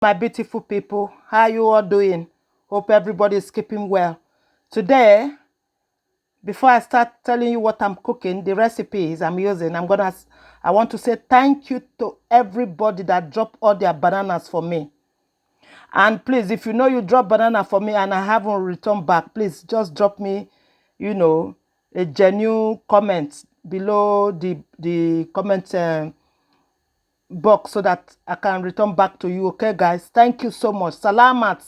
My beautiful people, how you all doing? Hope everybody is keeping well. Today, before I start telling you what I'm cooking, the recipes I'm using, I want to say thank you to everybody that dropped all their bananas for me. And please, if you know you drop banana for me and I haven't returned back, please just drop me, a genuine comment below the comment box so that I can return back to you. Okay, guys? Thank you so much. Salamat.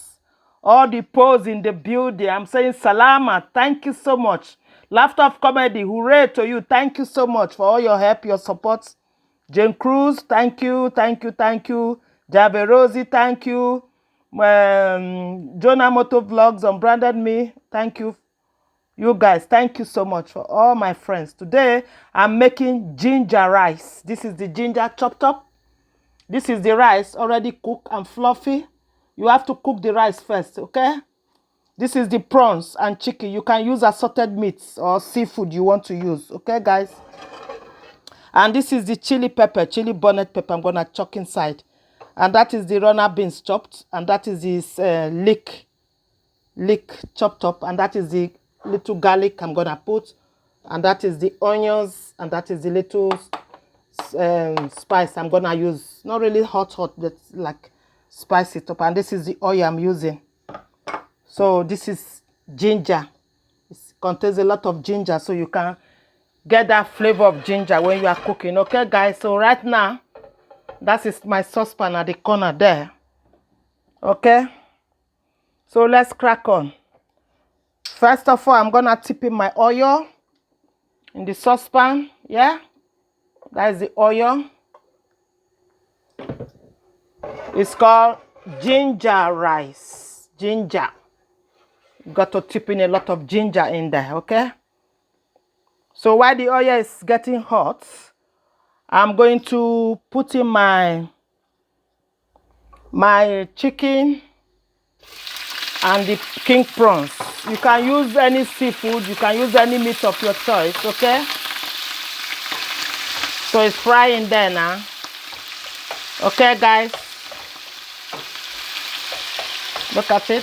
All the pros in the building. I'm saying salamat. Thank you so much. Laughter of Comedy. Hooray to you. Thank you so much for all your help, your support. Jane Cruz, thank you, thank you, thank you. Jave Rosie, thank you. Jonah Moto Vlogs unbranded me. Thank you. You guys, thank you so much for all my friends. Today, I'm making ginger rice. This is the ginger chopped up. This is the rice already cooked and fluffy. You have to cook the rice first, okay? This is the prawns and chicken. You can use assorted meats or seafood you want to use, okay, guys? And this is the chili pepper, chili bonnet pepper I'm going to chuck inside. And that is the runner beans chopped. And that is this leek chopped up. And that is the little garlic I'm going to put. And that is the onions. And that is the little spice I'm gonna use. Not really hot, but like spice it up. And this is the oil I'm using. So this is ginger. It contains a lot of ginger, so you can get that flavor of ginger when you are cooking. Okay, guys. So right now, that is my saucepan at the corner there. Okay. So let's crack on. First of all, I'm gonna tip in my oil in the saucepan. Yeah. That is the oil. It's called ginger rice. Ginger. You got to tip in a lot of ginger in there, okay? So while the oil is getting hot, I'm going to put in my chicken and the king prawns. You can use any seafood. You can use any meat of your choice, okay? So it's frying there now. Okay, guys? Look at it.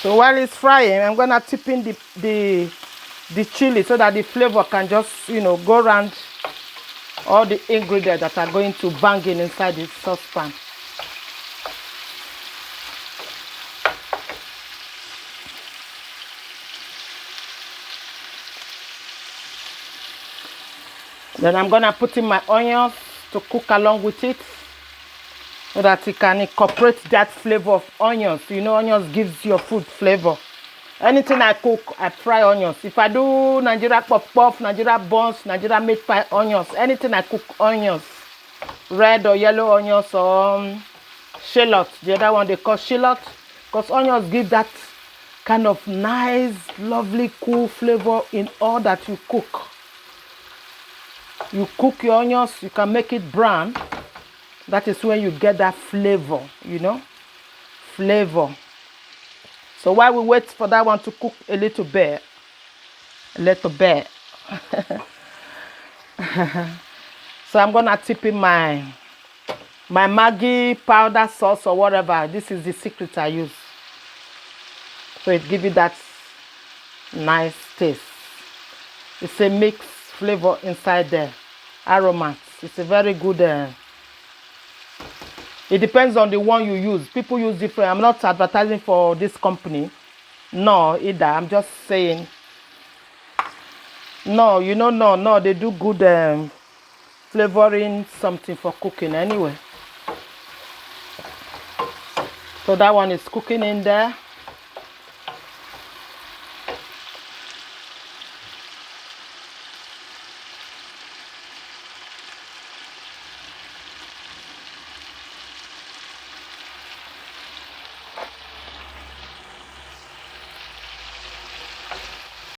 So while it's frying, I'm gonna tip in the chili so that the flavor can just, go around all the ingredients that are going to bang in inside the saucepan. Then I'm gonna put in my onions to cook along with it, so that it can incorporate that flavor of onions. Onions gives your food flavor. Anything I cook, I fry onions. If I do Nigeria puff, Nigeria buns, Nigeria meat pie, onions. Anything I cook, onions. Red or yellow onions or shallot. The other one they call shallot. Because onions give that kind of nice, lovely, cool flavor in all that you cook. You cook your onions, you can make it brown. That is when you get that flavor, flavor. So while we wait for that one to cook a little bit, so I'm gonna tip in my Maggi powder sauce or whatever. This is the secret I use. So it gives you that nice taste. It's a mixed flavor inside there, aromas. It's a very good. It depends on the one you use. People use different. I'm not advertising for this company. No, either. I'm just saying. No, no. They do good flavoring something for cooking anyway. So that one is cooking in there.